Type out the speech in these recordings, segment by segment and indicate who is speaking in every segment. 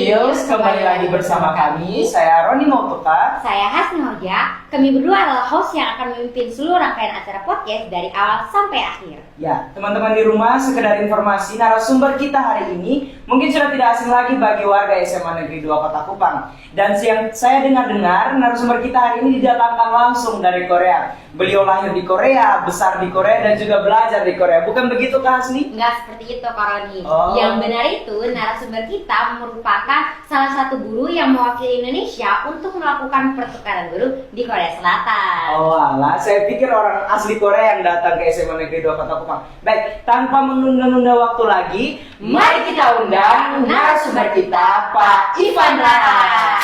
Speaker 1: Reels, kembali lagi bersama kami. Saya Roni Mautuka.
Speaker 2: Saya Hasni Hoja. Kami berdua adalah host yang akan memimpin seluruh rangkaian acara podcast dari awal sampai akhir.
Speaker 1: Ya, teman-teman di rumah, sekedar informasi, narasumber kita hari ini mungkin sudah tidak asing lagi bagi warga SMA Negeri 2 Kota Kupang. Dan yang saya dengar-dengar, narasumber kita hari ini didatangkan langsung dari Korea. Beliau lahir di Korea, besar di Korea, dan juga belajar di Korea. Bukan begitu, Kak Hasni?
Speaker 2: Enggak seperti itu, Kak Roni.
Speaker 1: Oh.
Speaker 2: Yang benar itu, narasumber kita merupakan salah satu guru yang mewakili Indonesia untuk melakukan pertukaran guru di Korea Selatan.
Speaker 1: Oh alah, saya pikir orang asli Korea yang datang ke SMA Negeri 2 Kota Kupang. Baik, tanpa menunda-nunda waktu lagi, mari kita undang narasumber kita, Pak Ivan Rahas.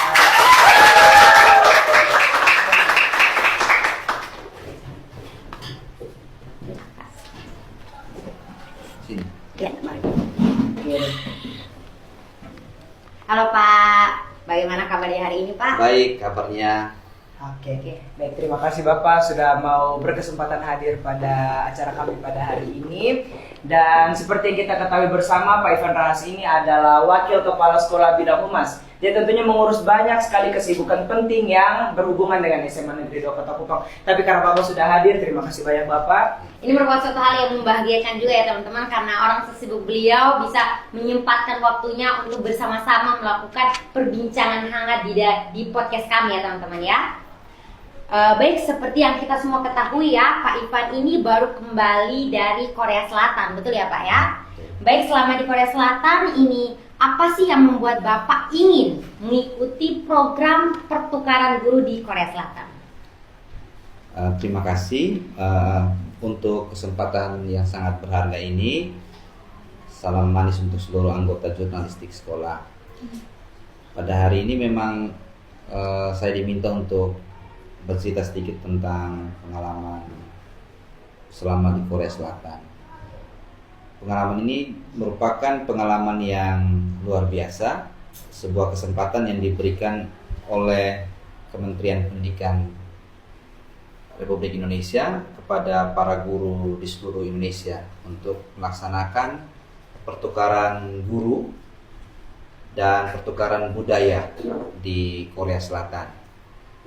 Speaker 2: Ya, mari. Halo Pak, bagaimana kabarnya hari ini Pak?
Speaker 3: Baik kabarnya.
Speaker 1: Oke, baik, terima kasih Bapak sudah mau berkesempatan hadir pada acara kami pada hari ini. Dan seperti yang kita ketahui bersama, Pak Ivan Rahas ini adalah Wakil Kepala Sekolah Bidang Humas. Dia tentunya mengurus banyak sekali kesibukan penting yang berhubungan dengan SMA Negeri 2 Kota Kupang. Tapi karena Bapak sudah hadir, terima kasih banyak Bapak.
Speaker 2: Ini merupakan suatu hal yang membahagiakan juga ya teman-teman, karena orang sesibuk beliau bisa menyempatkan waktunya untuk bersama-sama melakukan perbincangan hangat di podcast kami ya teman-teman ya. Baik, seperti yang kita semua ketahui ya, Pak Ivan ini baru kembali dari Korea Selatan, betul ya Pak ya? Baik, selama di Korea Selatan ini, apa sih yang membuat Bapak ingin mengikuti program pertukaran guru di Korea Selatan?
Speaker 3: Terima kasih untuk kesempatan yang sangat berharga ini. Salam manis untuk seluruh anggota jurnalistik sekolah. Pada hari ini memang saya diminta untuk bercerita sedikit tentang pengalaman selama di Korea Selatan. Pengalaman ini merupakan pengalaman yang luar biasa, sebuah kesempatan yang diberikan oleh Kementerian Pendidikan Republik Indonesia kepada para guru di seluruh Indonesia untuk melaksanakan pertukaran guru dan pertukaran budaya di Korea Selatan.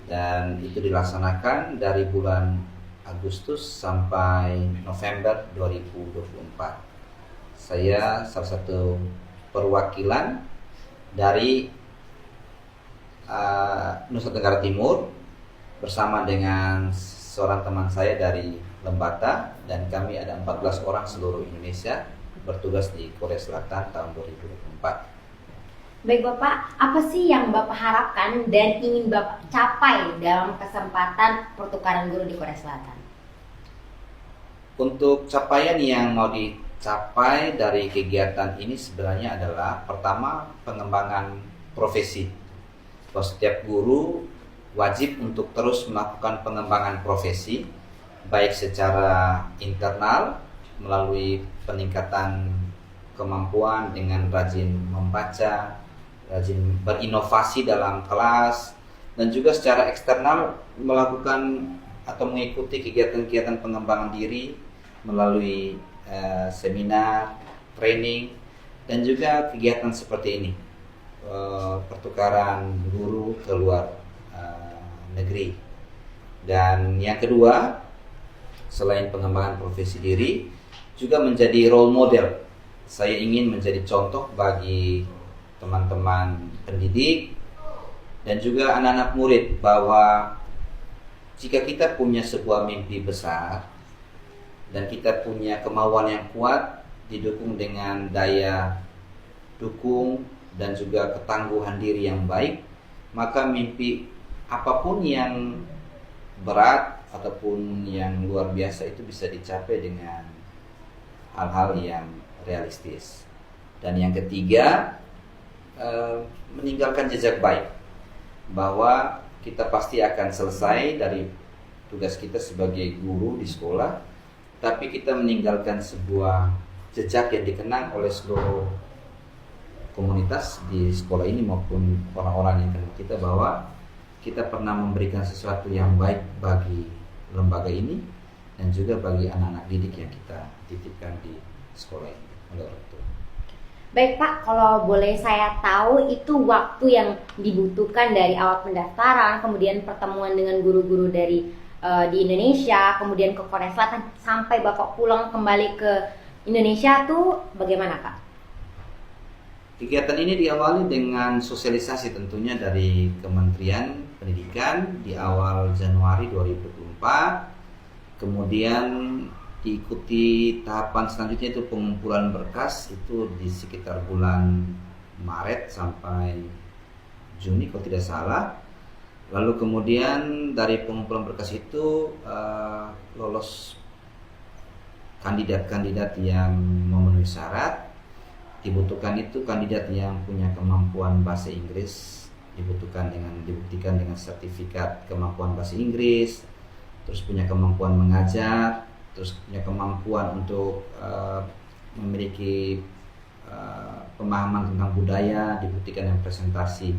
Speaker 3: Dan itu dilaksanakan dari bulan Agustus sampai November 2024. Saya salah satu perwakilan dari Nusa Tenggara Timur bersama dengan seorang teman saya dari Lembata, dan kami ada 14 orang seluruh Indonesia bertugas di Korea Selatan tahun 2024.
Speaker 2: Baik Bapak, apa sih yang Bapak harapkan dan ingin Bapak capai dalam kesempatan pertukaran guru di Korea Selatan?
Speaker 3: Untuk capaian yang mau dicapai dari kegiatan ini sebenarnya adalah pertama, pengembangan profesi. Bahwa setiap guru wajib untuk terus melakukan pengembangan profesi, baik secara internal melalui peningkatan kemampuan dengan rajin membaca, rajin berinovasi dalam kelas, dan juga secara eksternal melakukan atau mengikuti kegiatan-kegiatan pengembangan diri melalui seminar, training, dan juga kegiatan seperti ini, pertukaran guru ke luar negeri. Dan yang kedua, selain pengembangan profesi diri, juga menjadi role model. Saya ingin menjadi contoh bagi teman-teman pendidik dan juga anak-anak murid bahwa jika kita punya sebuah mimpi besar dan kita punya kemauan yang kuat didukung dengan daya dukung dan juga ketangguhan diri yang baik, maka mimpi apapun yang berat ataupun yang luar biasa itu bisa dicapai dengan hal-hal yang realistis. Dan yang ketiga, meninggalkan jejak baik, bahwa kita pasti akan selesai dari tugas kita sebagai guru di sekolah, tapi kita meninggalkan sebuah jejak yang dikenang oleh seluruh komunitas di sekolah ini maupun orang-orang yang kenal kita, bahwa kita pernah memberikan sesuatu yang baik bagi lembaga ini dan juga bagi anak-anak didik yang kita titipkan di sekolah ini oleh orang tua.
Speaker 2: Baik Pak, kalau boleh saya tahu itu waktu yang dibutuhkan dari awal pendaftaran, kemudian pertemuan dengan guru-guru dari di Indonesia, kemudian ke Korea Selatan sampai Bapak pulang kembali ke Indonesia tuh bagaimana Pak?
Speaker 3: Kegiatan ini diawali dengan sosialisasi tentunya dari Kementerian Pendidikan di awal Januari 2024. Kemudian diikuti tahapan selanjutnya itu pengumpulan berkas itu di sekitar bulan Maret sampai Juni kalau tidak salah. Lalu kemudian dari pengumpulan berkas itu lolos kandidat-kandidat yang memenuhi syarat. Dibutuhkan itu kandidat yang punya kemampuan bahasa Inggris, dibuktikan dengan sertifikat kemampuan bahasa Inggris, terus punya kemampuan mengajar, terus punya kemampuan untuk memiliki pemahaman tentang budaya, dibuktikan dengan presentasi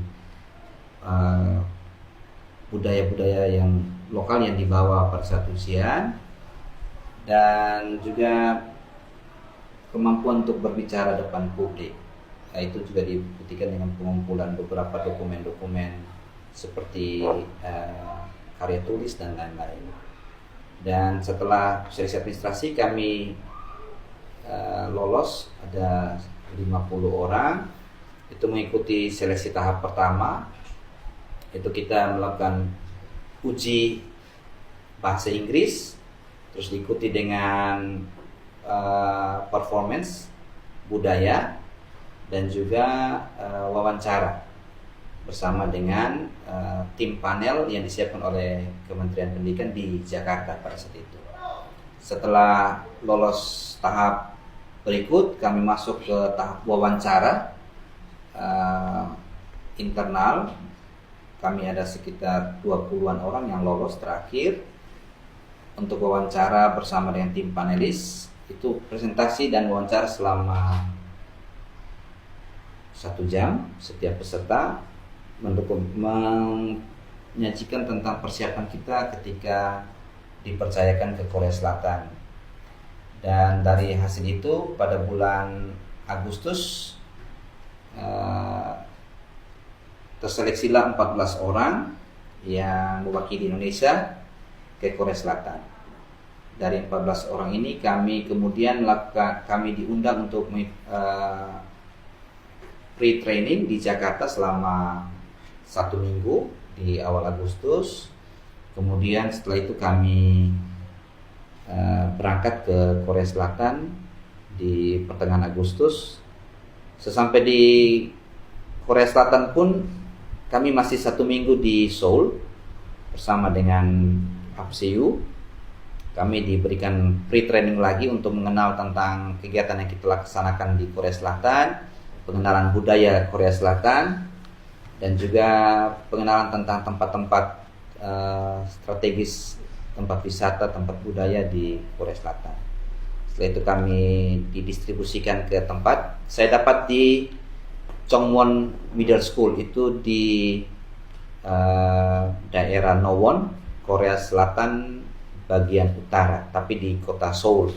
Speaker 3: budaya-budaya yang lokal yang dibawa pada saat ujian, dan juga kemampuan untuk berbicara depan publik. Nah, itu juga dibuktikan dengan pengumpulan beberapa dokumen-dokumen seperti karya tulis dan lain-lain. Dan setelah seleksi administrasi kami lolos, ada 50 orang. Itu mengikuti seleksi tahap pertama. Itu kita melakukan uji bahasa Inggris, terus diikuti dengan performance budaya dan juga wawancara bersama dengan tim panel yang disiapkan oleh Kementerian Pendidikan di Jakarta pada saat itu. Setelah lolos tahap berikut, kami masuk ke tahap wawancara internal. Kami ada sekitar 20-an orang yang lolos terakhir untuk wawancara bersama dengan tim panelis. Itu presentasi dan wawancara selama 1 jam. Setiap peserta menyajikan tentang persiapan kita ketika dipercayakan ke Korea Selatan. Dan dari hasil itu pada bulan Agustus terseleksilah 14 orang yang mewakili Indonesia ke Korea Selatan. Dari 14 orang ini kami kemudian diundang untuk pre-training di Jakarta selama 1 minggu di awal Agustus. Kemudian setelah itu kami berangkat ke Korea Selatan di pertengahan Agustus. Sesampai di Korea Selatan pun kami masih 1 minggu di Seoul bersama dengan APSEU. Kami diberikan pre-training lagi untuk mengenal tentang kegiatan yang kita laksanakan di Korea Selatan, pengenalan budaya Korea Selatan, dan juga pengenalan tentang tempat-tempat strategis, tempat wisata, tempat budaya di Korea Selatan. Setelah itu kami didistribusikan ke tempat. Saya dapat di Chongwon Middle School, itu di daerah Nowon, Korea Selatan bagian utara, tapi di kota Seoul.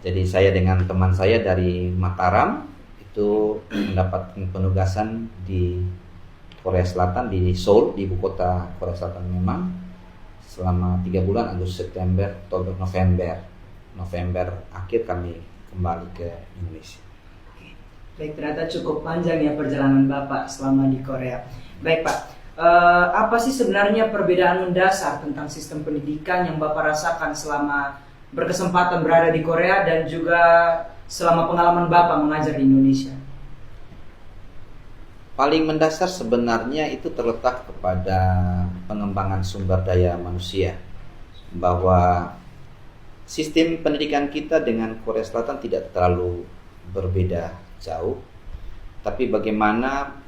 Speaker 3: Jadi saya dengan teman saya dari Mataram itu mendapat penugasan di Korea Selatan, di Seoul, di ibu kota Korea Selatan memang, selama 3 bulan, Agustus, September, Oktober, November akhir kami kembali ke Indonesia.
Speaker 1: Baik, ternyata cukup panjang ya perjalanan Bapak selama di Korea. Baik Pak, apa sih sebenarnya perbedaan mendasar tentang sistem pendidikan yang Bapak rasakan selama berkesempatan berada di Korea dan juga selama pengalaman Bapak mengajar di Indonesia?
Speaker 3: Paling mendasar sebenarnya itu terletak kepada pengembangan sumber daya manusia, bahwa sistem pendidikan kita dengan Korea Selatan tidak terlalu berbeda jauh, tapi bagaimana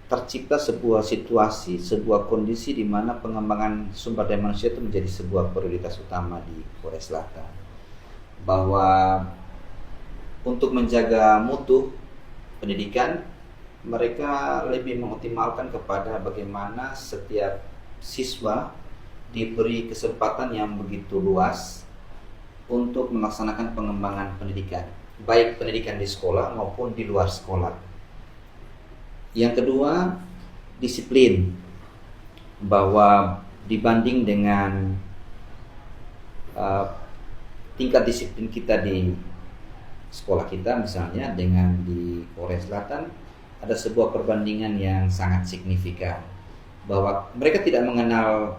Speaker 3: tercipta sebuah situasi, sebuah kondisi di mana pengembangan sumber daya manusia itu menjadi sebuah prioritas utama di Korea Selatan. Bahwa untuk menjaga mutu pendidikan, mereka lebih mengoptimalkan kepada bagaimana setiap siswa diberi kesempatan yang begitu luas untuk melaksanakan pengembangan pendidikan, baik pendidikan di sekolah maupun di luar sekolah. Yang kedua, disiplin, bahwa dibanding dengan tingkat disiplin kita di sekolah kita misalnya dengan di Korea Selatan, ada sebuah perbandingan yang sangat signifikan, bahwa mereka tidak mengenal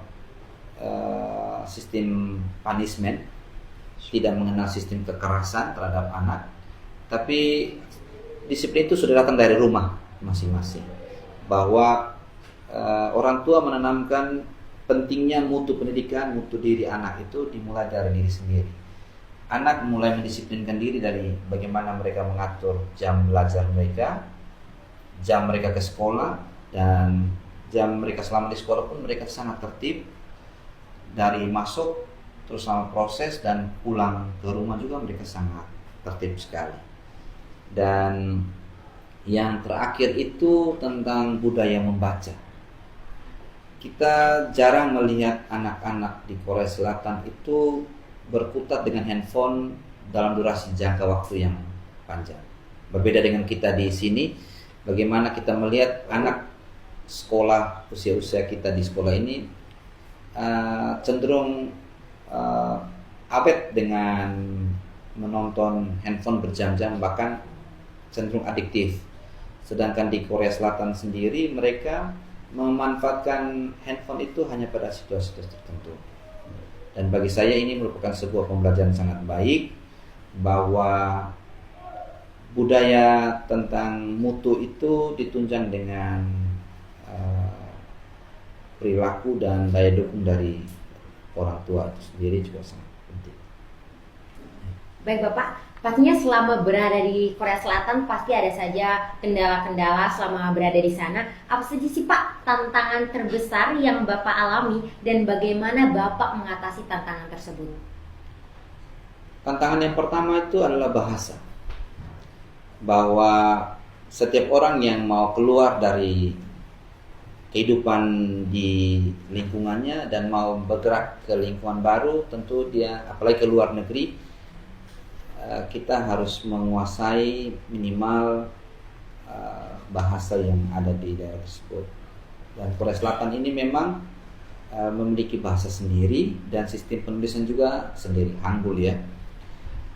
Speaker 3: sistem punishment, tidak mengenal sistem kekerasan terhadap anak, tapi disiplin itu sudah datang dari rumah masing-masing, bahwa orang tua menanamkan pentingnya mutu pendidikan, mutu diri anak itu dimulai dari diri sendiri. Anak mulai mendisiplinkan diri dari bagaimana mereka mengatur jam belajar mereka, jam mereka ke sekolah, dan jam mereka selama di sekolah pun mereka sangat tertib, dari masuk terus sama proses dan pulang ke rumah juga mereka sangat tertib sekali. Dan yang terakhir itu tentang budaya membaca. Kita jarang melihat anak-anak di Korea Selatan itu berkutat dengan handphone dalam durasi jangka waktu yang panjang. Berbeda dengan kita di sini, bagaimana kita melihat anak sekolah, usia-usia kita di sekolah ini cenderung awet dengan menonton handphone berjam-jam, bahkan cenderung adiktif. Sedangkan di Korea Selatan sendiri mereka memanfaatkan handphone itu hanya pada situasi tertentu. Dan bagi saya ini merupakan sebuah pembelajaran sangat baik, bahwa budaya tentang mutu itu ditunjang dengan perilaku dan daya dukung dari orang tua itu sendiri juga sangat penting.
Speaker 2: Baik Bapak, pastinya selama berada di Korea Selatan pasti ada saja kendala-kendala selama berada di sana. Apa saja sih Pak tantangan terbesar yang Bapak alami dan bagaimana Bapak mengatasi tantangan tersebut?
Speaker 3: Tantangan yang pertama itu adalah bahasa. Bahwa setiap orang yang mau keluar dari kehidupan di lingkungannya dan mau bergerak ke lingkungan baru, tentu dia apalagi ke luar negeri, kita harus menguasai minimal bahasa yang ada di daerah tersebut. Dan Korea Selatan ini memang memiliki bahasa sendiri dan sistem penulisan juga sendiri, Hangul ya.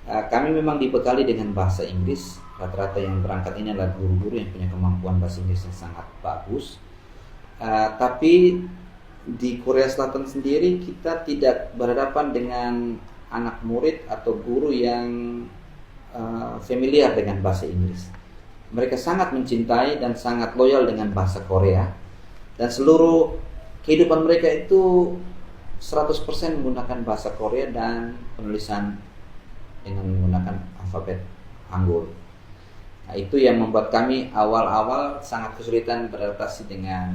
Speaker 3: Kami memang dibekali dengan bahasa Inggris. Rata-rata yang berangkat ini adalah guru-guru yang punya kemampuan bahasa Inggris yang sangat bagus. Tapi di Korea Selatan sendiri kita tidak berhadapan dengan anak murid atau guru yang familiar dengan bahasa Inggris. Mereka sangat mencintai dan sangat loyal dengan bahasa Korea, dan seluruh kehidupan mereka itu 100% menggunakan bahasa Korea dan penulisan dengan menggunakan alfabet Hangul. Nah, itu yang membuat kami awal-awal sangat kesulitan beradaptasi dengan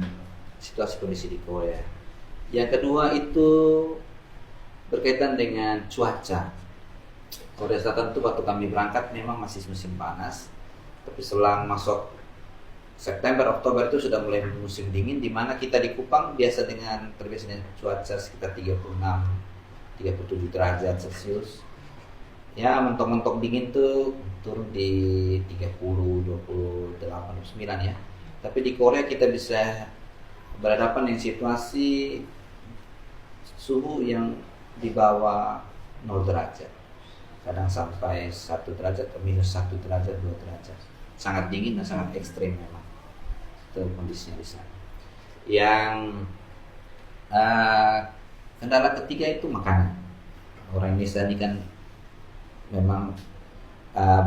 Speaker 3: situasi kondisi di Korea. Yang kedua itu berkaitan dengan cuaca. Korea Selatan itu waktu kami berangkat memang masih musim panas, tapi selang masuk September, Oktober itu sudah mulai musim dingin, di mana kita di Kupang terbiasa dengan cuaca sekitar 36-37 derajat Celcius. Ya, mentok-mentok dingin tuh turun di 30, 28, 29 ya. Tapi di Korea kita bisa berhadapan dengan situasi suhu yang di bawah 0 derajat, kadang sampai 1 derajat atau minus 1 derajat, 2 derajat. Sangat dingin dan sangat ekstrim memang itu kondisinya di sana. Yang kendala ketiga itu makanan. Orang Indonesia ini kan memang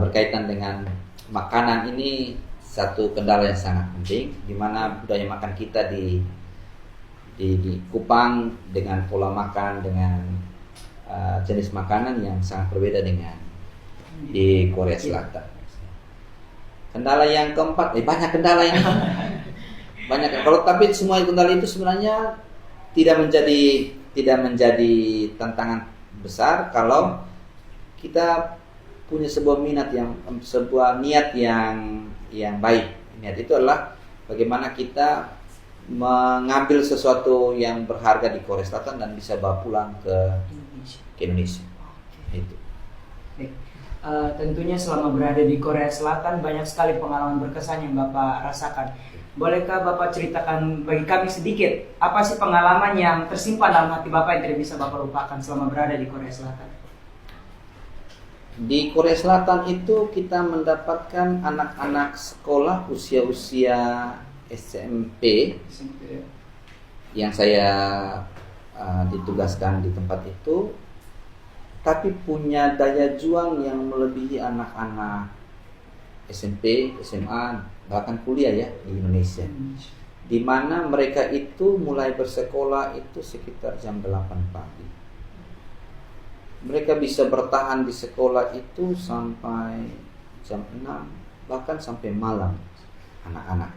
Speaker 3: berkaitan dengan makanan ini satu kendala yang sangat penting, di mana budaya makan kita di Kupang dengan pola makan, dengan jenis makanan yang sangat berbeda dengan di Korea Selatan. Kendala yang keempat, banyak kendala yang banyak. Kalau tapi semua kendala itu sebenarnya tidak menjadi tantangan besar kalau kita punya sebuah niat yang baik. Niat itu adalah bagaimana kita mengambil sesuatu yang berharga di Korea Selatan dan bisa bawa pulang ke Indonesia. Itu.
Speaker 1: Baik. Tentunya selama berada di Korea Selatan banyak sekali pengalaman berkesan yang Bapak rasakan. Bolehkah Bapak ceritakan bagi kami sedikit apa sih pengalaman yang tersimpan dalam hati Bapak yang tidak bisa Bapak lupakan selama berada di Korea Selatan?
Speaker 3: Di Korea Selatan itu kita mendapatkan anak-anak sekolah usia-usia SMP yang saya ditugaskan di tempat itu, tapi punya daya juang yang melebihi anak-anak SMP, SMA, bahkan kuliah ya di Indonesia. Di mana mereka itu mulai bersekolah itu sekitar jam 8 pagi. Mereka bisa bertahan di sekolah itu sampai jam 6, bahkan sampai malam, anak-anak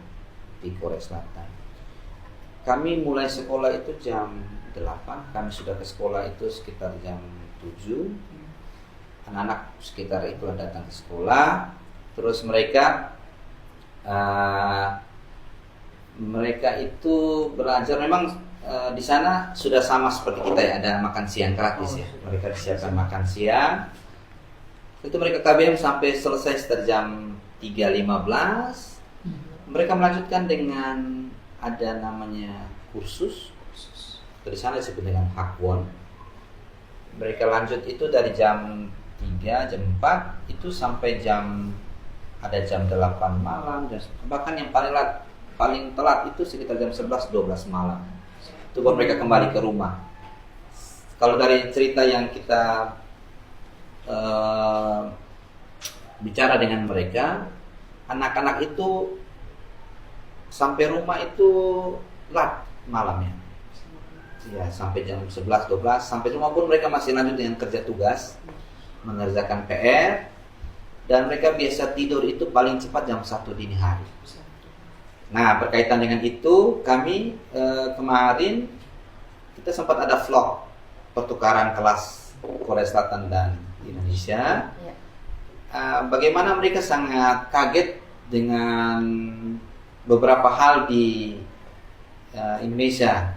Speaker 3: di Korea Selatan. Kami mulai sekolah itu jam 8, kami sudah ke sekolah itu sekitar jam 7. Anak-anak sekitar itu datang ke sekolah, terus mereka itu belajar. Memang di sana sudah sama seperti kita ya, ada makan siang gratis ya. Mereka disiapkan makan siang. Itu mereka KBM sampai selesai sekitar jam 3.15. Mereka melanjutkan dengan ada namanya kursus. Di sana disebut dengan Hakwon. Mereka lanjut itu dari jam 3, jam 4 itu sampai ada jam 8 malam, bahkan yang paling telat itu sekitar jam 11-12 malam. Itu baru mereka kembali ke rumah. Kalau dari cerita yang kita bicara dengan mereka, anak-anak itu sampai rumah itu telat malamnya. Ya, sampai jam 11-12, sampai rumah pun mereka masih lanjut dengan kerja tugas, mengerjakan PR, dan mereka biasa tidur itu paling cepat jam 1 dini hari. Nah, berkaitan dengan itu, kami kemarin kita sempat ada vlog pertukaran kelas Korea Selatan dan Indonesia. Bagaimana mereka sangat kaget dengan beberapa hal di Indonesia.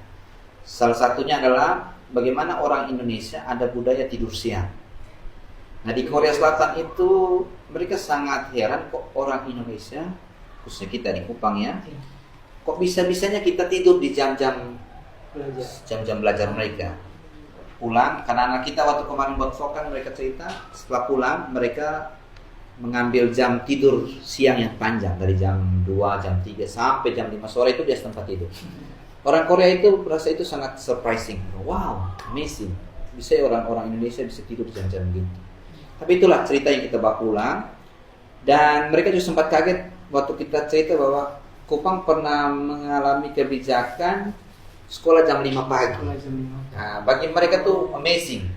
Speaker 3: Salah satunya adalah bagaimana orang Indonesia ada budaya tidur siang. Nah, di Korea Selatan itu mereka sangat heran kok orang Indonesia, khususnya kita di Kupang ya, kok bisa-bisanya kita tidur di jam-jam belajar mereka. Pulang, karena anak kita waktu kemarin buat vlog kan mereka cerita, setelah pulang mereka mengambil jam tidur siang yang panjang dari jam 2, jam 3 sampai jam 5 sore itu dia tempat tidur. Orang Korea itu merasa itu sangat surprising. Wow, amazing. Bisa ya orang-orang Indonesia bisa tidur jam-jam gitu. Tapi itulah cerita yang kita bawa pulang. Dan mereka juga sempat kaget waktu kita cerita bahwa Kupang pernah mengalami kebijakan sekolah jam 5 pagi. Nah, bagi mereka tuh amazing.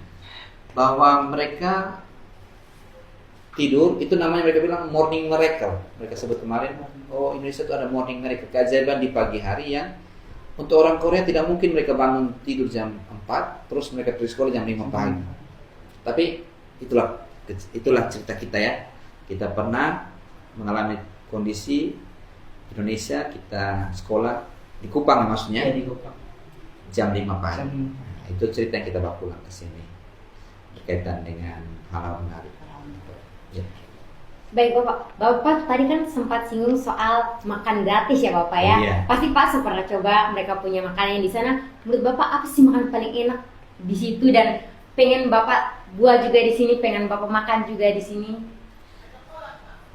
Speaker 3: Bahwa mereka tidur, itu namanya mereka bilang morning miracle. Mereka sebut kemarin, oh Indonesia itu ada morning miracle, keajaiban di pagi hari yang untuk orang Korea tidak mungkin mereka bangun tidur jam 4 terus mereka pergi sekolah jam 5 pagi. Tapi itulah cerita kita ya. Kita pernah mengalami kondisi Indonesia, kita sekolah di Kupang maksudnya.
Speaker 1: Ya, di Kupang.
Speaker 3: Jam 5 pagi. Nah, itu cerita yang kita bawa pulang ke sini berkaitan dengan hal-hal menarik. Ya.
Speaker 2: Baik Bapak tadi kan sempat singgung soal makan gratis ya Bapak ya.
Speaker 3: Iya.
Speaker 2: Pasti Pak pernah coba mereka punya makanan yang di sana. Menurut Bapak apa sih makanan paling enak di situ dan pengen Bapak buat juga di sini, pengen Bapak makan juga di sini?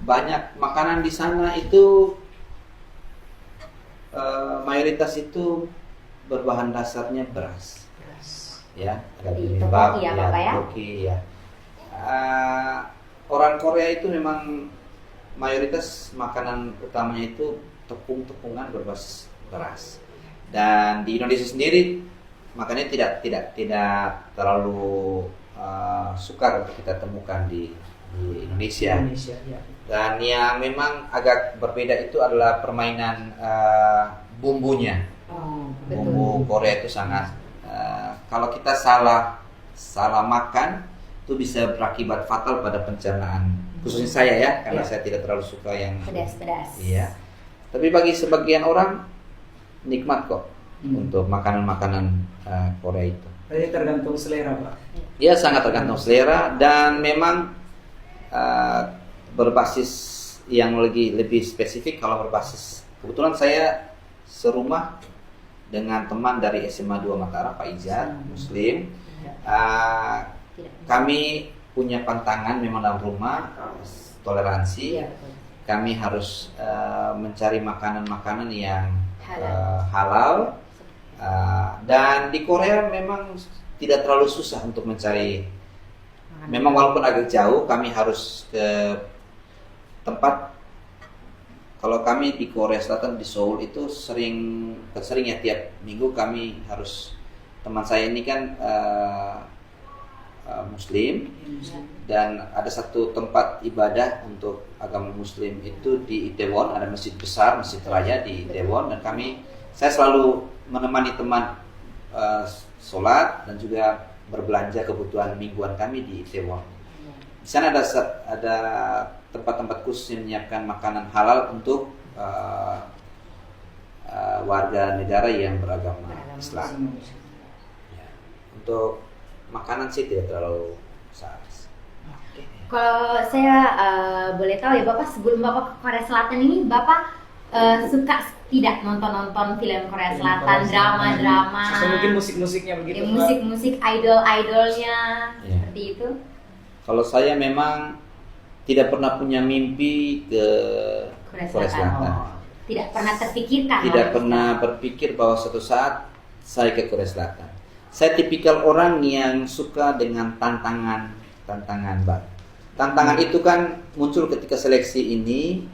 Speaker 3: Banyak makanan di sana itu mayoritas itu berbahan dasarnya beras. Ya, ada bibimbap,
Speaker 2: ya, Bapak ya.
Speaker 3: Ya. Orang Korea itu memang mayoritas makanan utamanya itu tepung-tepungan berbasis beras. Dan di Indonesia sendiri makannya tidak terlalu sukar untuk kita temukan di Indonesia.
Speaker 1: Ya.
Speaker 3: Dan yang memang agak berbeda itu adalah permainan bumbunya. Bumbu Korea itu sangat kalau kita salah makan itu bisa berakibat fatal pada pencernaan, khususnya saya ya, karena saya tidak terlalu suka yang
Speaker 2: pedas.
Speaker 3: Iya. Tapi bagi sebagian orang nikmat kok untuk makanan-makanan Korea itu.
Speaker 1: Berarti tergantung selera, Pak.
Speaker 3: Ya, sangat tergantung selera, dan memang berbasis yang lebih spesifik. Kalau berbasis, kebetulan saya serumah dengan teman dari SMA 2 Mataram, Pak Ijar, Muslim. Kami punya pantangan memang dalam rumah, toleransi. Kami harus mencari makanan-makanan yang halal. Dan di Korea memang tidak terlalu susah untuk mencari. Memang walaupun agak jauh, kami harus ke tempat. Kalau kami di Korea Selatan, di Seoul itu sering ya tiap minggu kami harus, teman saya ini kan Muslim, dan ada satu tempat ibadah untuk agama Muslim itu di Itaewon, ada masjid besar, masjid raya di Itaewon, dan saya selalu menemani teman sholat dan juga berbelanja kebutuhan mingguan kami di Itaewon. Di sana ada tempat-tempat khusus yang menyiapkan makanan halal untuk warga negara yang beragama Islam. Ya. Untuk makanan sih tidak terlalu besar.
Speaker 2: Kalau saya boleh tahu ya Bapak, sebelum Bapak ke Korea Selatan ini, Bapak suka tidak nonton film Korea Selatan, drama-drama?
Speaker 1: Atau mungkin musik-musiknya begitu?
Speaker 2: Musik-musik idol-idolnya, seperti itu?
Speaker 3: Kalau saya memang tidak pernah punya mimpi ke Korea Selatan.
Speaker 2: Tidak pernah terpikirkan?
Speaker 3: Tidak pernah berpikir bahwa suatu saat saya ke Korea Selatan. Saya tipikal orang yang suka dengan tantangan baru. Tantangan itu kan muncul ketika seleksi ini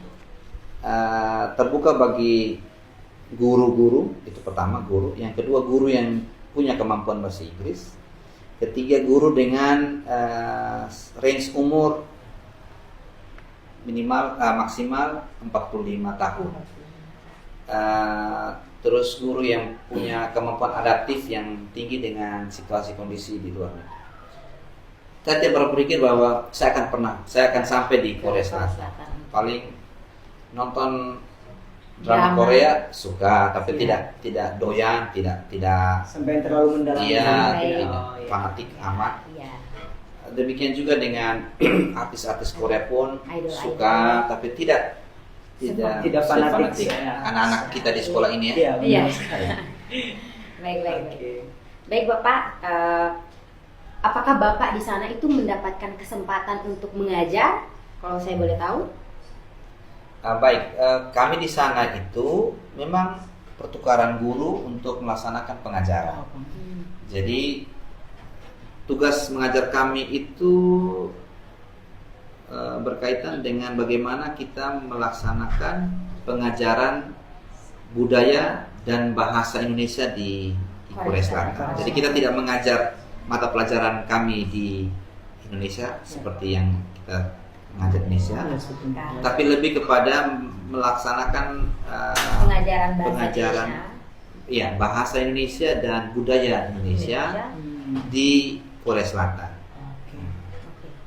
Speaker 3: terbuka bagi guru-guru. Itu pertama, guru. Yang kedua, guru yang punya kemampuan bahasa Inggris. Ketiga, guru dengan range umur maksimal 45 tahun. Terus guru yang punya kemampuan adaptif yang tinggi dengan situasi kondisi di luar negeri. Saya tidak berpikir bahwa saya akan sampai di Korea Selatan. Paling nonton drama Korea suka, tapi tidak doyan, tidak
Speaker 1: sampai terlalu mendalam.
Speaker 3: Fanatik amat. Demikian juga dengan artis-artis Korea pun suka, tapi tidak fanatik. Anak-anak kita di sekolah ini ya.
Speaker 2: Iya. Baik Bapak, apakah Bapak di sana itu mendapatkan kesempatan untuk mengajar? Kalau saya boleh tahu?
Speaker 3: Kami di sana itu memang pertukaran guru untuk melaksanakan pengajaran. Jadi tugas mengajar kami itu berkaitan dengan bagaimana kita melaksanakan pengajaran budaya dan bahasa Indonesia di Korea Selatan. Jadi kita tidak mengajar mata pelajaran kami di Indonesia seperti yang kita mengajar Indonesia, tapi lebih kepada melaksanakan pengajaran bahasa Indonesia dan budaya Indonesia di Korea Selatan.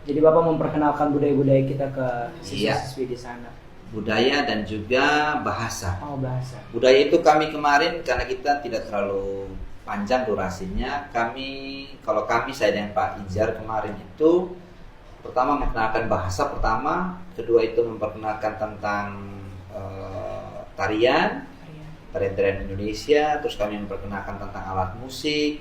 Speaker 1: Jadi Bapak memperkenalkan budaya-budaya kita ke siswa-siswi di sana.
Speaker 3: Budaya dan juga bahasa.
Speaker 1: Bahasa.
Speaker 3: Budaya itu kami kemarin, karena kita tidak terlalu panjang durasinya, kalau kami saya dan Pak Ijar kemarin itu pertama memperkenalkan bahasa pertama, kedua itu memperkenalkan tentang tarian Indonesia, terus kami memperkenalkan tentang alat musik,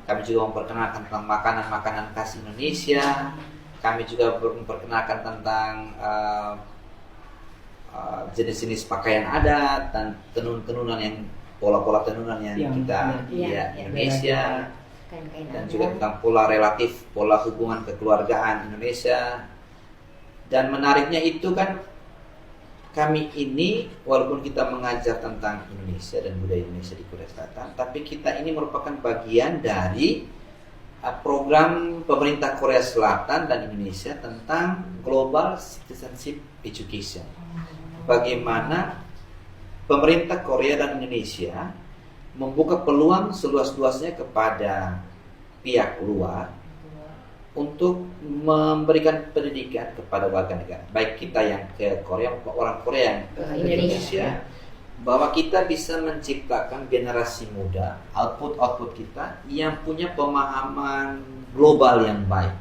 Speaker 3: kami juga memperkenalkan tentang makanan khas Indonesia, kami juga memperkenalkan tentang jenis-jenis pakaian adat dan tenunan yang pola-pola tenunan yang kita Indonesia, dan juga tentang pola hubungan kekeluargaan Indonesia. Dan menariknya itu kan kami ini walaupun kita mengajar tentang Indonesia dan budaya Indonesia di Korea Selatan, tapi kita ini merupakan bagian dari program pemerintah Korea Selatan dan Indonesia tentang Global Citizenship Education. Bagaimana pemerintah Korea dan Indonesia membuka peluang seluas-luasnya kepada pihak luar untuk memberikan pendidikan kepada warga negara, baik kita yang ke Korea, orang Korea yang ke Indonesia, bahwa kita bisa menciptakan generasi muda, output kita yang punya pemahaman global yang baik.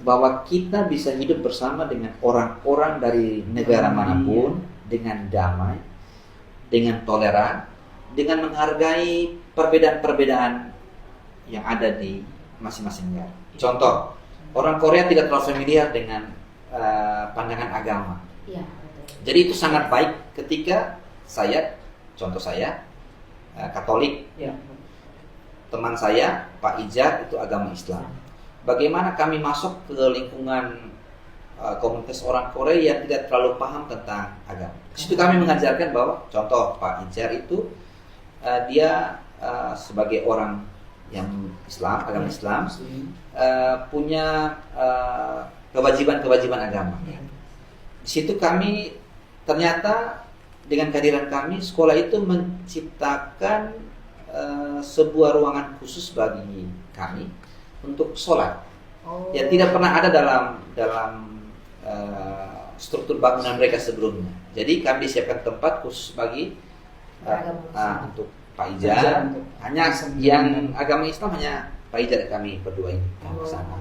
Speaker 3: bahwa kita bisa hidup bersama dengan orang-orang dari negara manapun dengan damai, dengan toleran, dengan menghargai perbedaan-perbedaan yang ada di masing-masing negara. Contoh, orang Korea tidak terlalu familiar dengan pandangan agama.
Speaker 2: Iya, betul.
Speaker 3: Jadi itu sangat baik ketika contoh saya, Katolik,
Speaker 1: Ya.
Speaker 3: teman saya, Pak Ijar, itu agama Islam. Bagaimana kami masuk ke lingkungan komunitas orang Korea yang tidak terlalu paham tentang agama. Di situ kami mengajarkan bahwa, contoh Pak Ijar itu, dia sebagai orang yang Islam, agama Islam, punya kewajiban-kewajiban agama. Di situ kami ternyata dengan kehadiran kami, sekolah itu menciptakan sebuah ruangan khusus bagi kami untuk sholat. Yang tidak pernah ada dalam struktur bangunan mereka sebelumnya. Jadi kami siapkan tempat khusus bagi untuk Pak Ijar. Hanya yang agama Islam hanya Pak Ijar kami berdua ini ke sana.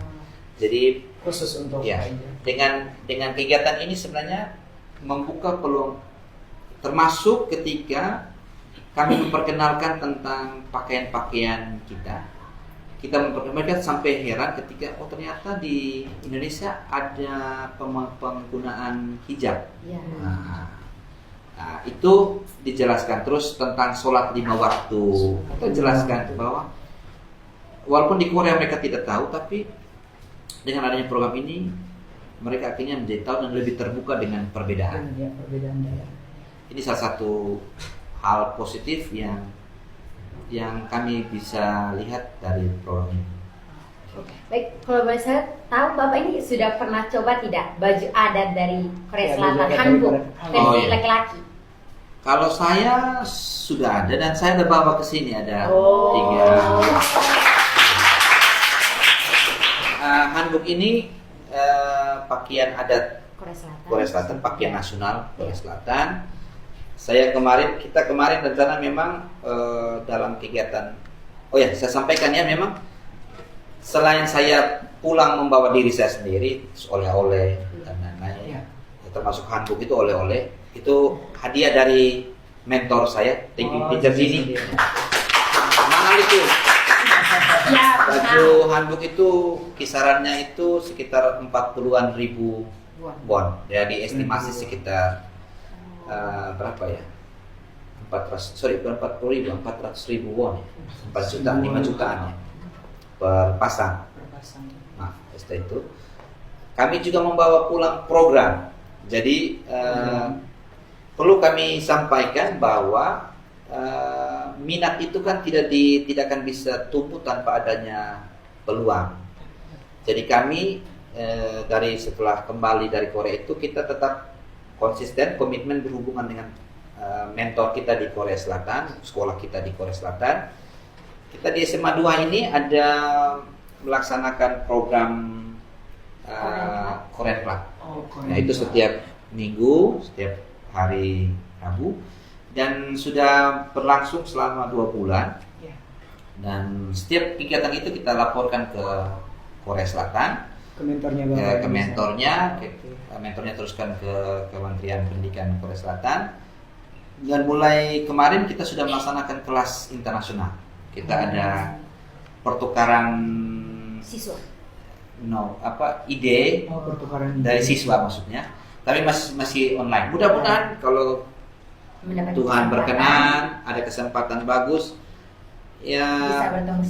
Speaker 3: Jadi
Speaker 1: Khusus untuk
Speaker 3: ya,
Speaker 1: Pak Ijar.
Speaker 3: dengan kegiatan ini sebenarnya membuka peluang, termasuk ketika kami memperkenalkan tentang pakaian-pakaian kita. Kita mereka sampai heran ketika ternyata di Indonesia ada penggunaan hijab.
Speaker 2: Iya.
Speaker 3: Nah, itu dijelaskan terus tentang sholat 5 waktu. Kita jelaskan bahwa walaupun di Korea mereka tidak tahu, tapi dengan adanya program ini mereka akhirnya menjadi tahu dan lebih terbuka dengan perbedaan.
Speaker 1: Ya, perbedaan daerah.
Speaker 3: Ini salah satu hal positif yang kami bisa lihat dari program ini.
Speaker 2: Baik, kalau boleh saya tahu Bapak ini sudah pernah coba tidak baju adat dari Korea
Speaker 1: Ya,
Speaker 2: Selatan,
Speaker 1: baju adat
Speaker 2: hanbok
Speaker 1: dari Korea.
Speaker 2: versi
Speaker 3: Oh, iya.
Speaker 2: laki-laki?
Speaker 3: Kalau saya sudah ada dan saya ada bawa ke sini ada
Speaker 2: Oh.
Speaker 3: 3. Hanbok ini pakaian adat
Speaker 2: Korea Selatan.
Speaker 3: Korea Selatan, pakaian nasional Korea Selatan. Kita kemarin rencana memang dalam kegiatan. Oh ya, saya sampaikan ya, memang selain saya pulang membawa diri saya sendiri, oleh-oleh dan lain-lain,
Speaker 1: Ya.
Speaker 3: termasuk handuk itu oleh-oleh, itu hadiah dari mentor saya, Teacher Zini. Mahal itu.
Speaker 2: Ya,
Speaker 3: Baju handuk itu kisarannya itu sekitar 40-an ribu won. Ya, diestimasi sekitar berapa ya? 400 ribu won ya. 4 juta, 5 jutaan ya per pasang. Nah, setelah itu kami juga membawa pulang program. Jadi perlu kami sampaikan bahwa minat itu kan tidak akan bisa tumbuh tanpa adanya peluang. Jadi kami dari setelah kembali dari Korea itu kita tetap konsisten, komitmen berhubungan dengan mentor kita di Korea Selatan, sekolah kita di Korea Selatan. Kita di SMA 2 ini ada melaksanakan program Korean Club. Nah, itu setiap minggu, setiap hari Rabu, dan sudah berlangsung selama 2 bulan. Dan setiap kegiatan itu kita laporkan ke Korea Selatan,
Speaker 1: Ke mentornya Bapak.
Speaker 3: ke mentornya teruskan ke Kementerian Pendidikan Korea Selatan. Dan mulai kemarin kita sudah melaksanakan kelas internasional. Kita ada pertukaran
Speaker 2: siswa.
Speaker 3: ide
Speaker 1: Pertukaran
Speaker 3: dari siswa maksudnya. Tapi masih online. Mudah-mudahan kalau
Speaker 2: Mendapat
Speaker 3: Tuhan
Speaker 2: kesempatan.
Speaker 3: berkenan, ada kesempatan bagus, ya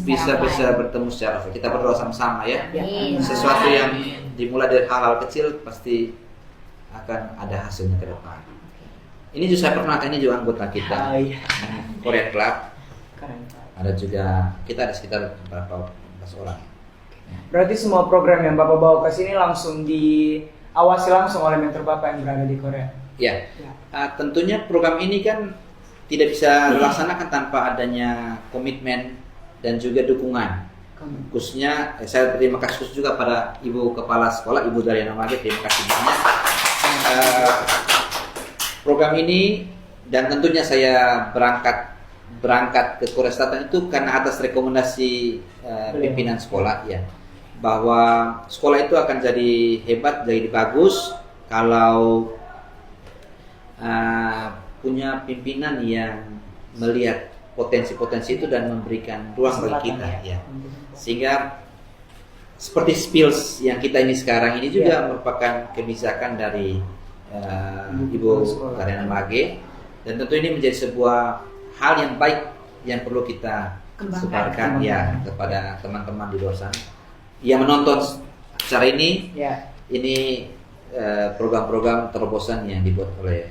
Speaker 2: Bisa
Speaker 3: bertemu secara offline. Kita berdoa sama-sama ya.
Speaker 2: Amin.
Speaker 3: Sesuatu yang dimulai dari hal-hal kecil pasti akan ada hasilnya ke depan. Ini juga saya pernah, ini juga anggota kita,
Speaker 1: Iya.
Speaker 3: Korean Club.
Speaker 1: Keren, Pak.
Speaker 3: Ada juga, kita ada sekitar berapa belas orang.
Speaker 1: Berarti semua program yang Bapak bawa ke sini langsung diawasi langsung oleh mentor Bapak yang berada di Korea.
Speaker 3: Ya,
Speaker 1: Ya.
Speaker 3: tentunya program ini kan tidak bisa dilaksanakan tanpa adanya komitmen dan juga dukungan. Khususnya saya berterima kasih khusus juga pada Ibu Kepala Sekolah, Ibu Dariana Magid, terima kasih banyak. Program ini, dan tentunya saya berangkat ke Korea Selatan itu karena atas rekomendasi pimpinan sekolah ya. bahwa sekolah itu akan jadi hebat, jadi bagus kalau punya pimpinan yang melihat potensi-potensi itu dan memberikan ruang bagi kita, ya. Sehingga seperti skills yang kita ini sekarang ini juga merupakan kebijakan dari Ibu Karyana Mage, dan tentu ini menjadi sebuah hal yang baik yang perlu kita sebarkan ya kepada teman-teman di luar sana yang menonton acara ini. Ini program-program terobosan yang dibuat oleh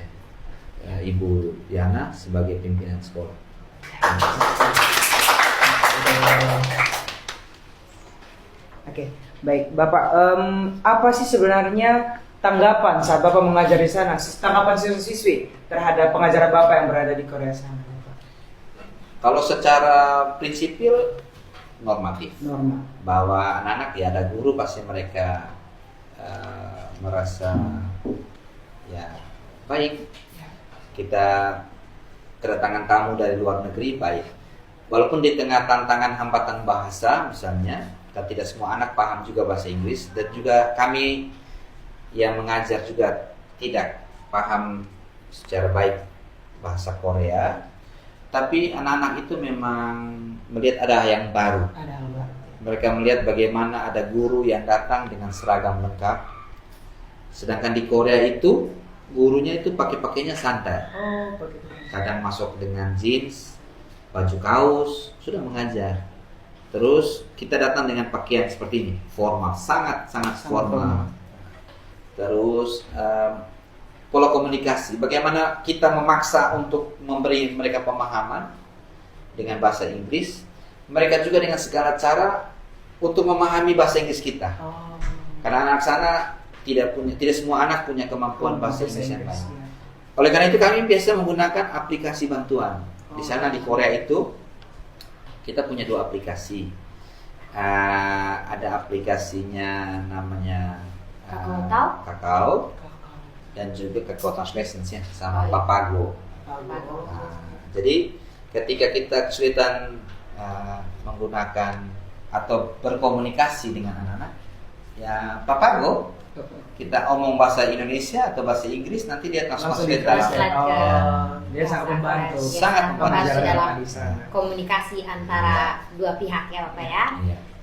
Speaker 3: Ibu Diana sebagai pimpinan sekolah.
Speaker 1: Oke, baik Bapak. Apa sih sebenarnya tanggapan saat Bapak mengajar di sana? Tanggapan siswa-siswi terhadap pengajaran Bapak yang berada di Korea sana?
Speaker 3: Kalau secara prinsipil normatif, bahwa anak-anak ya ada guru pasti mereka merasa ya baik. Kita kedatangan tamu dari luar negeri baik. Walaupun di tengah tantangan hambatan bahasa misalnya, dan tidak semua anak paham juga bahasa Inggris, dan juga kami yang mengajar juga tidak paham secara baik bahasa Korea, tapi anak-anak itu memang melihat ada yang baru. Mereka melihat bagaimana ada guru yang datang dengan seragam lengkap, sedangkan di Korea itu gurunya itu pakainya santai. Kadang masuk dengan jeans, baju kaos, sudah mengajar. Terus kita datang dengan pakaian seperti ini, formal, sangat formal. Terus pola komunikasi, bagaimana kita memaksa untuk memberi mereka pemahaman dengan bahasa Inggris, mereka juga dengan segala cara untuk memahami bahasa Inggris kita. Karena anak sana tidak semua anak punya kemampuan bahasa Inggris yang baik. Oleh karena itu kami biasa menggunakan aplikasi bantuan. Di sana di Korea itu kita punya 2 aplikasi. Ada aplikasinya namanya Kakao dan juga Kakao Translation ya, sama Papago. Jadi ketika kita kesulitan menggunakan atau berkomunikasi dengan anak-anak, ya Papago, kita omong bahasa Indonesia atau bahasa Inggris, nanti dia translate dalam.
Speaker 1: Dia sangat membantu.
Speaker 3: Sangat membantu
Speaker 2: dalam komunikasi antara dua pihak ya Bapak ya.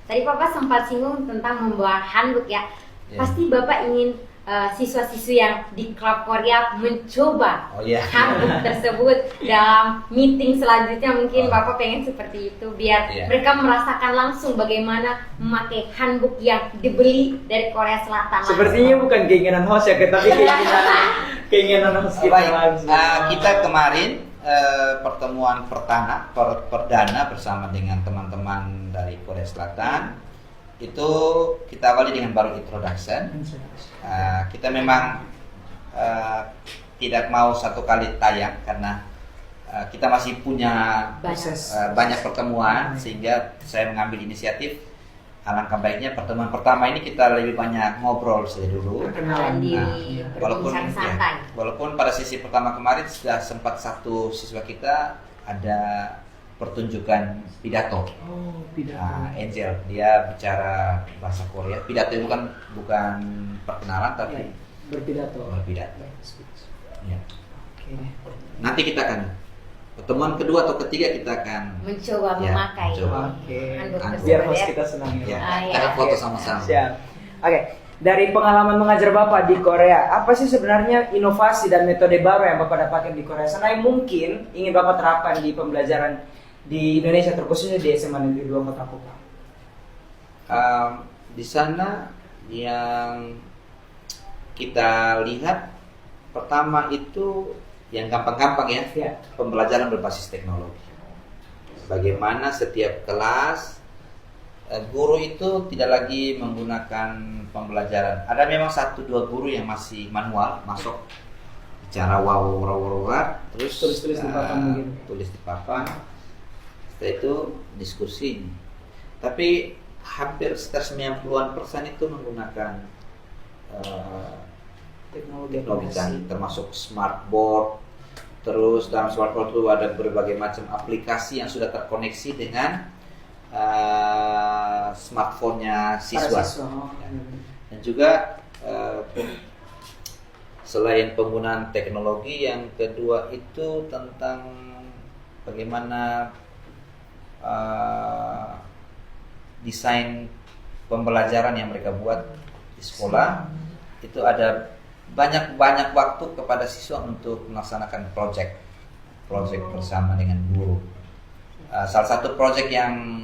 Speaker 2: Tadi Bapak sempat singgung tentang membawa handbook ya. Pasti Bapak ingin siswa-siswi yang di klub Korea mencoba handbook tersebut dalam meeting selanjutnya. Mungkin Bapak pengen seperti itu biar mereka merasakan langsung bagaimana memakai handbook yang dibeli dari Korea Selatan.
Speaker 1: Sepertinya bukan keinginan host ya, tapi keinginan host kita langsung.
Speaker 3: Kita kemarin pertemuan perdana bersama dengan teman-teman dari Korea Selatan. Itu kita awali dengan baru introduction. Kita memang tidak mau satu kali tayang karena kita masih punya banyak pertemuan, sehingga saya mengambil inisiatif. Alangkah baiknya pertemuan pertama ini kita lebih banyak ngobrol saja dulu. Walaupun pada sesi pertama kemarin sudah sempat satu siswa kita ada pertunjukan pidato. Angel, dia bicara bahasa Korea. Pidato itu bukan perkenalan tapi berpidato. Ya. Nanti kita akan pertemuan kedua atau ketiga kita akan
Speaker 2: mencoba memakai.
Speaker 1: Biar host kita senang ya.
Speaker 3: Kita akan foto sama-sama.
Speaker 1: Siap. Dari pengalaman mengajar Bapak di Korea, apa sih sebenarnya inovasi dan metode baru yang Bapak dapatkan di Korea sana yang mungkin ingin Bapak terapkan di pembelajaran di Indonesia, terkhususnya di SMA Negeri 2 Kota Kupang?
Speaker 3: Di sana yang kita lihat pertama itu yang gampang-gampang ya, pembelajaran berbasis teknologi. Bagaimana setiap kelas guru itu tidak lagi menggunakan pembelajaran. Ada memang 1-2 guru yang masih manual, masuk bicara terus tulis di papan. Setelah itu diskusi. Tapi hampir sekitar 90% itu menggunakan teknologi canggih, termasuk smartboard. Terus dalam smartboard itu ada berbagai macam aplikasi yang sudah terkoneksi dengan smartphone-nya
Speaker 1: Para
Speaker 3: siswa.
Speaker 1: siswa.
Speaker 3: Dan juga selain penggunaan teknologi, yang kedua itu tentang bagaimana desain pembelajaran yang mereka buat di sekolah. Itu ada banyak waktu kepada siswa untuk melaksanakan project bersama dengan guru. Salah satu project yang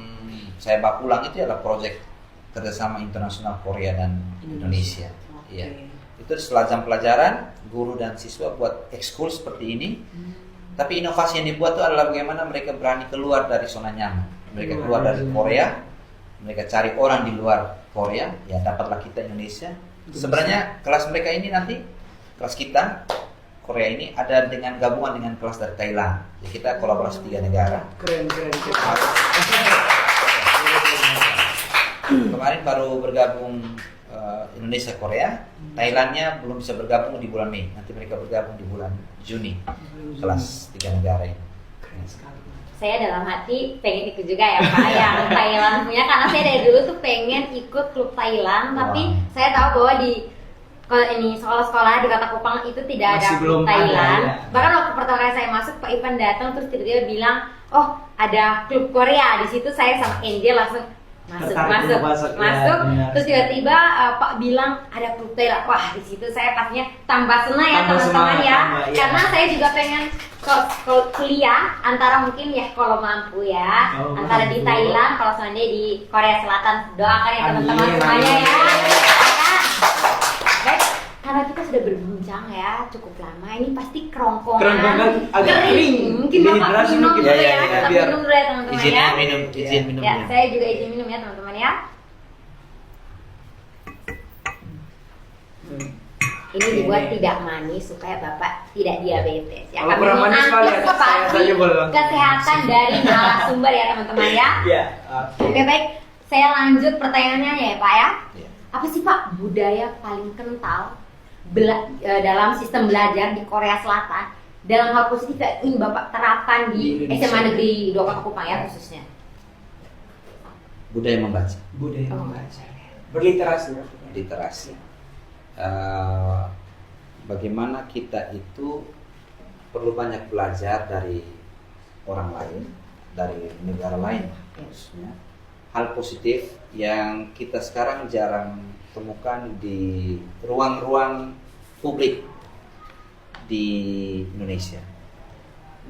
Speaker 3: saya bawa pulang itu adalah project kerjasama internasional Korea dan Indonesia.
Speaker 1: Oke.
Speaker 3: Ya. Itu setelah jam pelajaran, guru dan siswa buat ekskul seperti ini. Tapi inovasi yang dibuat itu adalah bagaimana mereka berani keluar dari zona nyaman. Mereka keluar dari Korea, mereka cari orang di luar Korea, ya dapatlah kita Indonesia. Sebenarnya kelas mereka ini nanti, kelas kita Korea ini ada dengan gabungan dengan kelas dari Thailand. Jadi kita kolaborasi 3 negara.
Speaker 1: Keren.
Speaker 3: Kemarin baru bergabung Indonesia Korea, Thailandnya belum bisa bergabung di bulan Mei. Nanti mereka bergabung di bulan Juni. Kelas 3 negara ini.
Speaker 1: Keren sekali.
Speaker 2: Saya dalam hati pengen ikut juga ya Pak yang Thailand punya, karena saya dari dulu tuh pengen ikut klub Thailand, tapi saya tahu bahwa di kalau ini sekolah-sekolah di Kota Kupang itu tidak
Speaker 1: Masih
Speaker 2: ada
Speaker 1: belum
Speaker 2: klub Thailand.
Speaker 1: ada, ya.
Speaker 2: Bahkan waktu pertama kali saya masuk, Pak Ivan datang terus tiba-tiba bilang, oh ada klub Korea. Di situ saya sama Angel langsung masuk.
Speaker 1: Ya, benar.
Speaker 2: Terus tiba-tiba Pak bilang ada klub Thailand. Wah, di situ saya pastinya tambah senang ya
Speaker 1: Tambah
Speaker 2: teman-teman
Speaker 1: semangat,
Speaker 2: ya.
Speaker 1: tambah, iya.
Speaker 2: Karena saya juga pengen kalau kuliah antara mungkin ya kalau mampu ya,
Speaker 1: Kalau
Speaker 2: antara di
Speaker 1: mampu.
Speaker 2: Thailand, kalau seandainya di Korea Selatan. Doakan ya teman-teman
Speaker 1: Amin,
Speaker 2: semuanya
Speaker 1: amin.
Speaker 2: ya. Baik, karena kita sudah berbincang ya cukup lama, ini pasti kerongkongan,
Speaker 1: Kerongkongan agak kering.
Speaker 2: Mungkin Bapak
Speaker 1: Dehidrasi
Speaker 2: minum
Speaker 1: mungkin.
Speaker 2: dulu
Speaker 3: Ya,
Speaker 2: ya, tetap
Speaker 3: biar
Speaker 2: minum dulu ya teman-teman
Speaker 3: izin
Speaker 2: ya.
Speaker 3: minum.
Speaker 2: Ya, saya juga izin minum ya teman-teman ya. Ini dibuat tidak manis supaya Bapak tidak diabetes ya.
Speaker 1: Kalau kurang manis sekali ya, saya saja boleh langsung.
Speaker 2: Kesehatan dari narasumber ya teman-teman ya.
Speaker 1: Iya.
Speaker 2: Oke baik, saya lanjut pertanyaannya ya Pak ya.
Speaker 3: Ya.
Speaker 2: Apa sih Pak budaya paling kental dalam sistem belajar di Korea Selatan dalam hal positif yang ingin Bapak terapkan di
Speaker 1: Di Indonesia.
Speaker 2: SMA Negeri 2 Kota Kupang ya khususnya?
Speaker 3: Budaya membaca,
Speaker 1: Budaya
Speaker 2: Oh.
Speaker 1: membaca. Berliterasi ya.
Speaker 3: literasi. Bagaimana kita itu perlu banyak belajar dari orang lain, dari negara lain khususnya. Hal positif yang kita sekarang jarang temukan di ruang-ruang publik di Indonesia.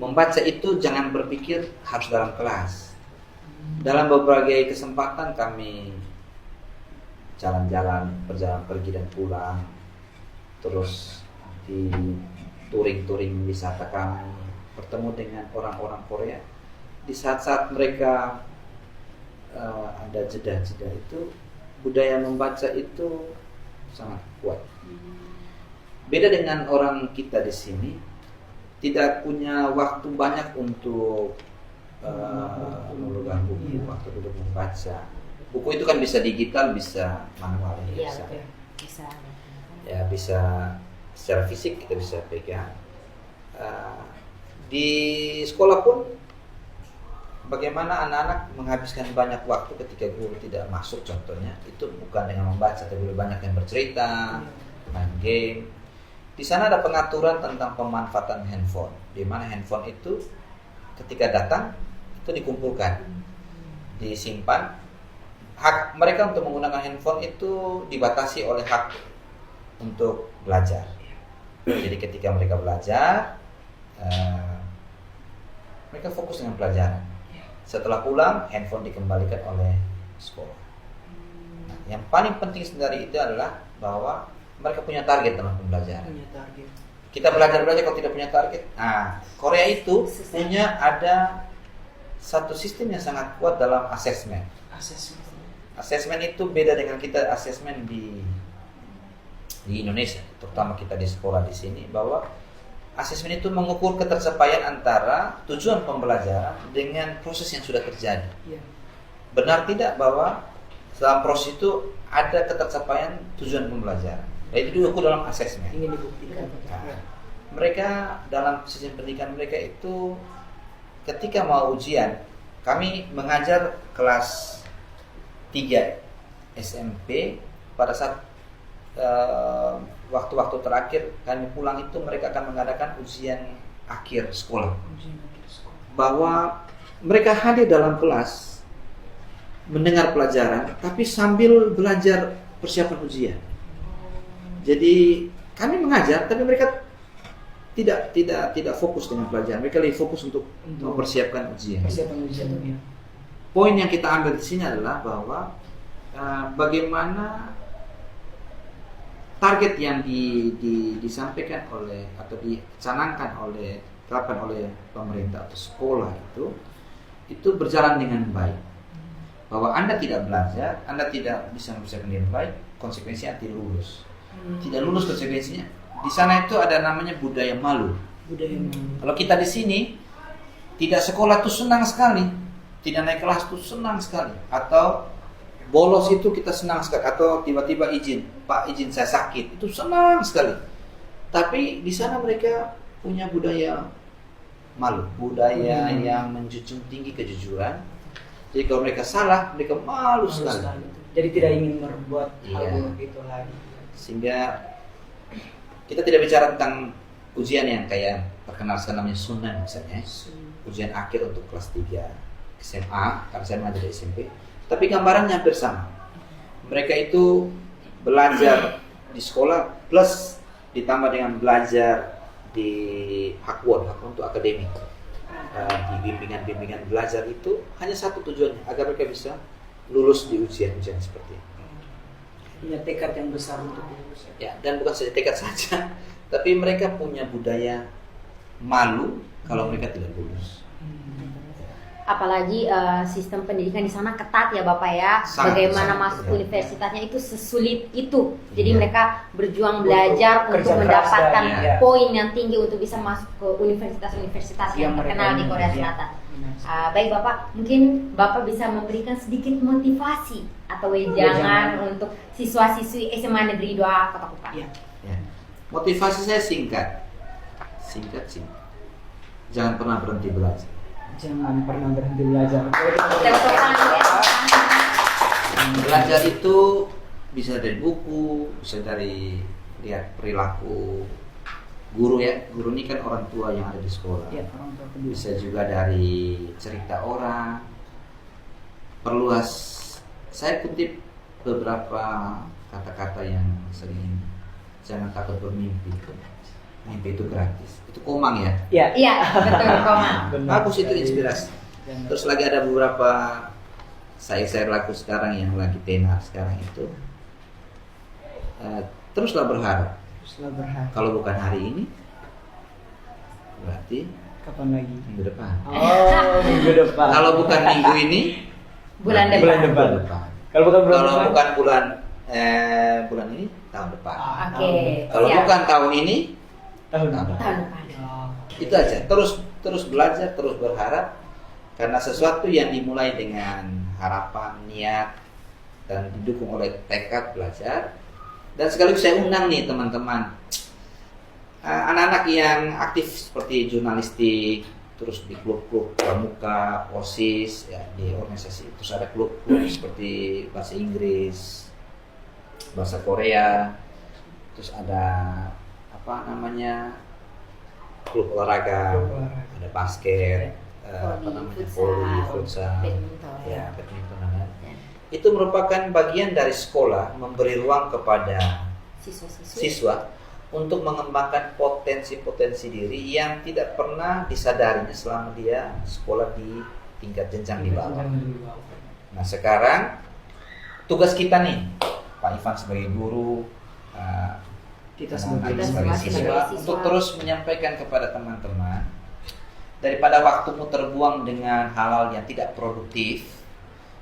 Speaker 3: Membaca itu jangan berpikir harus dalam kelas. Dalam berbagai kesempatan kami jalan-jalan, perjalanan pergi dan pulang, terus di touring-touring wisata kami bertemu dengan orang-orang Korea. Di saat-saat mereka ada jeda-jeda itu, budaya membaca itu sangat kuat. Beda dengan orang kita di sini, tidak punya waktu banyak untuk memegang buku, waktu untuk membaca. Buku itu kan bisa digital, bisa manual,
Speaker 2: Iya,
Speaker 3: bisa.
Speaker 2: betul. Bisa.
Speaker 3: Ya bisa secara fisik kita bisa pegang. Di sekolah pun bagaimana anak-anak menghabiskan banyak waktu ketika guru tidak masuk, contohnya itu bukan dengan membaca, tapi lebih banyak yang bercerita, main game. Di sana ada pengaturan tentang pemanfaatan handphone, di mana handphone itu ketika datang itu dikumpulkan, disimpan. Hak mereka untuk menggunakan handphone itu dibatasi oleh hak untuk belajar. Jadi ketika mereka belajar, mereka fokus dengan pelajaran. Setelah pulang, handphone dikembalikan oleh sekolah. Nah, yang paling penting dari itu adalah bahwa mereka punya target dalam pembelajaran.
Speaker 1: Punya target.
Speaker 3: Kita belajar kalau tidak punya target. Nah, Korea itu punya ada satu sistem yang sangat kuat dalam asesmen. Asesmen itu beda dengan kita asesmen di Indonesia, terutama kita di sekolah di sini, bahwa asesmen itu mengukur ketercapaian antara tujuan pembelajaran dengan proses yang sudah terjadi.
Speaker 1: Iya.
Speaker 3: Benar tidak bahwa dalam proses itu ada ketercapaian tujuan pembelajaran? Nah, itu diukur dalam asesmen.
Speaker 1: Ingin dibuktikan.
Speaker 3: Nah, mereka dalam sistem pendidikan mereka itu ketika mau ujian, kami mengajar kelas 3 SMP pada saat waktu-waktu terakhir kami pulang itu mereka akan mengadakan ujian akhir sekolah. Bahwa mereka hadir dalam kelas mendengar pelajaran tapi sambil belajar persiapan ujian. Jadi kami mengajar tapi mereka tidak fokus dengan pelajaran. Mereka lebih fokus untuk mempersiapkan ujian.
Speaker 1: Persiapan ujian.
Speaker 3: Poin yang kita ambil di sini adalah bahwa bagaimana target yang disampaikan oleh atau dicanangkan oleh pemerintah atau sekolah itu berjalan dengan baik. Bahwa Anda tidak belajar, Anda tidak bisa mempersiapkan dengan baik, konsekuensinya tidak lulus. Tidak lulus konsekuensinya. Di sana itu ada namanya budaya malu. Kalau kita di sini tidak sekolah tuh senang sekali, tidak naik kelas tuh senang sekali, atau bolos itu kita senang sekali, atau tiba-tiba izin, Pak izin saya sakit, itu senang sekali. Tapi di sana mereka punya budaya malu, budaya yang menjunjung tinggi kejujuran. Jadi kalau mereka salah, mereka malu sekali.
Speaker 1: Jadi tidak ingin berbuat hal
Speaker 3: Iya.
Speaker 1: buruk itu lagi.
Speaker 3: Sehingga kita tidak bicara tentang ujian yang kayak terkenal sekarang namanya sunnah misalnya, ujian akhir untuk kelas 3 SMA, karena saya mengajar di SMP. Tapi gambarannya hampir sama. Mereka itu belajar di sekolah plus ditambah dengan belajar di Hakwon itu akademik. Di bimbingan belajar itu hanya satu tujuannya, agar mereka bisa lulus di ujian-ujian seperti ini.
Speaker 1: Punya tekad yang besar untuk lulus.
Speaker 3: Ya, dan bukan saja tekad saja, tapi mereka punya budaya malu kalau mereka tidak lulus.
Speaker 2: Apalagi sistem pendidikan di sana ketat ya Bapak ya.
Speaker 3: Sangat,
Speaker 2: Bagaimana
Speaker 3: sangat,
Speaker 2: masuk
Speaker 3: ya.
Speaker 2: universitasnya itu sesulit itu. Jadi
Speaker 3: Iya.
Speaker 2: mereka berjuang belajar
Speaker 1: Untuk
Speaker 2: untuk
Speaker 1: kerja keras
Speaker 2: mendapatkan
Speaker 1: dan,
Speaker 3: ya.
Speaker 2: poin yang tinggi untuk bisa masuk ke universitas-universitas yang
Speaker 1: Yang mereka
Speaker 2: terkenal di
Speaker 1: ingin,
Speaker 2: Korea
Speaker 1: ya.
Speaker 2: Selatan. Baik Bapak, mungkin Bapak bisa memberikan sedikit motivasi atau wejangan untuk siswa-siswi SMA Negeri 2 Kota Kupang.
Speaker 1: Iya.
Speaker 3: Ya. Motivasi saya singkat. Jangan pernah berhenti belajar.
Speaker 1: Jangan pernah berhenti belajar.
Speaker 2: Tepuk tangan ya.
Speaker 3: Belajar itu bisa dari buku, bisa dari lihat perilaku guru ya. Guru ini kan orang tua yang ada di sekolah.
Speaker 1: Ya, orang tua kedua.
Speaker 3: Bisa juga dari cerita orang. Perluas. Saya kutip beberapa kata-kata yang sering, jangan takut bermimpi. Mimpi itu gratis. Itu Komang ya.
Speaker 1: Iya.
Speaker 2: Iya, betul Komang.
Speaker 3: Bagus itu inspirasi. Terus lagi ada beberapa saya laku sekarang yang lagi tenar sekarang itu. Teruslah berharap.
Speaker 1: Teruslah berharap.
Speaker 3: Kalau bukan hari ini, berarti
Speaker 1: Kapan lagi?
Speaker 3: minggu depan.
Speaker 1: Oh, minggu depan.
Speaker 3: Kalau bukan minggu ini,
Speaker 2: Bulan
Speaker 3: berarti
Speaker 2: depan.
Speaker 3: bulan depan.
Speaker 1: Kalau bukan bulan
Speaker 3: Kalau
Speaker 1: depan?
Speaker 3: bukan bulan ini, tahun depan.
Speaker 2: Oke.
Speaker 3: Kalau
Speaker 2: siap.
Speaker 3: bukan tahun ini,
Speaker 1: tahun
Speaker 3: tahun
Speaker 1: depan.
Speaker 2: Tahun depan.
Speaker 1: Oh.
Speaker 3: itu aja. Terus belajar, terus berharap, karena sesuatu yang dimulai dengan harapan, niat, dan didukung oleh tekad belajar. Dan sekaligus saya undang nih teman-teman, anak-anak yang aktif seperti jurnalistik, terus di klub-klub pramuka, OSIS, ya, di organisasi, terus ada klub-klub seperti bahasa Inggris, bahasa Korea, terus ada apa namanya klub olahraga, ada basket, apa namanya futsal,
Speaker 2: badminton.
Speaker 3: ya badminton namanya. Itu merupakan bagian dari sekolah memberi ruang kepada
Speaker 2: Siswa-siswi.
Speaker 3: siswa untuk mengembangkan potensi-potensi diri yang tidak pernah disadarinya selama dia sekolah di tingkat jenjang di bawah. Nah sekarang tugas kita nih, Pak Ivan sebagai guru,
Speaker 1: Kita
Speaker 3: sebagai
Speaker 1: sebagai
Speaker 2: siswa.
Speaker 3: siswa, untuk terus menyampaikan kepada teman-teman, daripada waktumu terbuang dengan hal-hal yang tidak produktif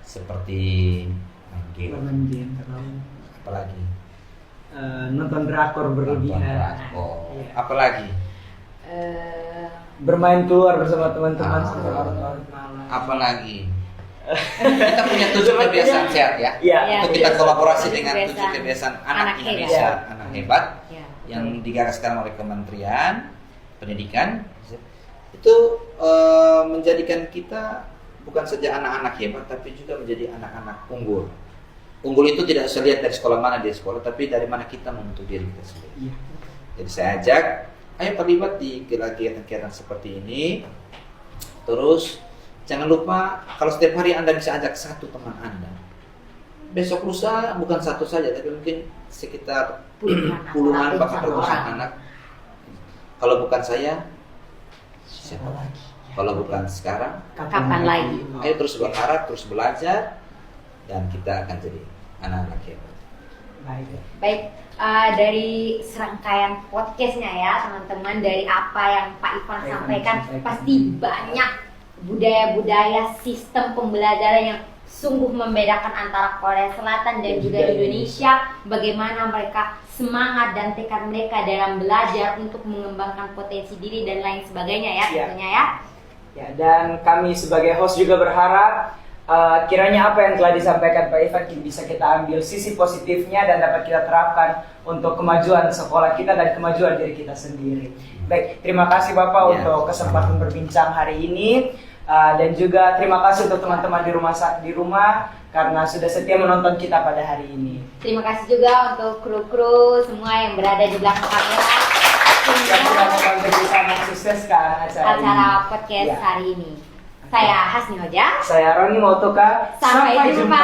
Speaker 3: seperti main game, apalagi
Speaker 1: nonton drakor
Speaker 3: nonton
Speaker 1: berlebihan.
Speaker 3: drakor,
Speaker 1: Iya.
Speaker 3: apalagi
Speaker 1: Bermain keluar bersama teman-teman
Speaker 3: Ah.
Speaker 1: sampai larut-larut malam.
Speaker 3: apalagi kita punya 7 kebiasaan sehat ya.
Speaker 1: Iya.
Speaker 3: Untuk kita
Speaker 2: Kebiasaan-
Speaker 3: kolaborasi
Speaker 2: tujuh
Speaker 3: dengan 7
Speaker 2: kebiasaan
Speaker 3: kebiasaan
Speaker 2: anak
Speaker 3: anak
Speaker 2: hebat.
Speaker 3: Indonesia,
Speaker 1: Ya.
Speaker 3: anak hebat
Speaker 2: Ya.
Speaker 3: yang digagas sekarang oleh Kementerian Pendidikan, itu menjadikan kita bukan saja anak-anak hebat, tapi juga menjadi anak-anak unggul. Unggul itu tidak saya lihat dari sekolah mana dia sekolah, tapi dari mana kita membentuk diri kita sendiri.
Speaker 1: Iya.
Speaker 3: Jadi saya ajak, ayo terlibat di kegiatan-kegiatan seperti ini. Terus jangan lupa kalau setiap hari Anda bisa ajak satu teman Anda. Besok lusa bukan satu saja, tapi mungkin sekitar puluhan bahkan ratusan anak. Kalau bukan saya, siapa lagi? Kalau bukan sekarang,
Speaker 2: Kapan lagi?
Speaker 3: ayo terus berharap, terus belajar, dan kita akan jadi anak-anak hebat.
Speaker 1: Baik.
Speaker 2: Baik, dari serangkaian podcastnya ya teman-teman, dari apa yang Pak Ivan sampaikan, pasti banyak budaya-budaya sistem pembelajaran yang sungguh membedakan antara Korea Selatan dan juga Indonesia. Bagaimana mereka semangat dan tekad mereka dalam belajar untuk mengembangkan potensi diri dan lain sebagainya ya tentunya ya.
Speaker 1: Ya, dan kami sebagai host juga berharap kiranya apa yang telah disampaikan Pak Ivan bisa kita ambil sisi positifnya dan dapat kita terapkan untuk kemajuan sekolah kita dan kemajuan diri kita sendiri. Baik, terima kasih Bapak untuk kesempatan berbincang hari ini. Dan juga terima kasih untuk teman-teman di rumah karena sudah setia menonton kita pada hari ini.
Speaker 2: Terima kasih juga untuk kru-kru semua yang berada di belakang kamera
Speaker 1: Yang sudah membantu kita mensukseskan
Speaker 2: acara podcast hari ini. Saya Hasni Hoja.
Speaker 1: Saya Roni Mautoka.
Speaker 2: Sampai jumpa.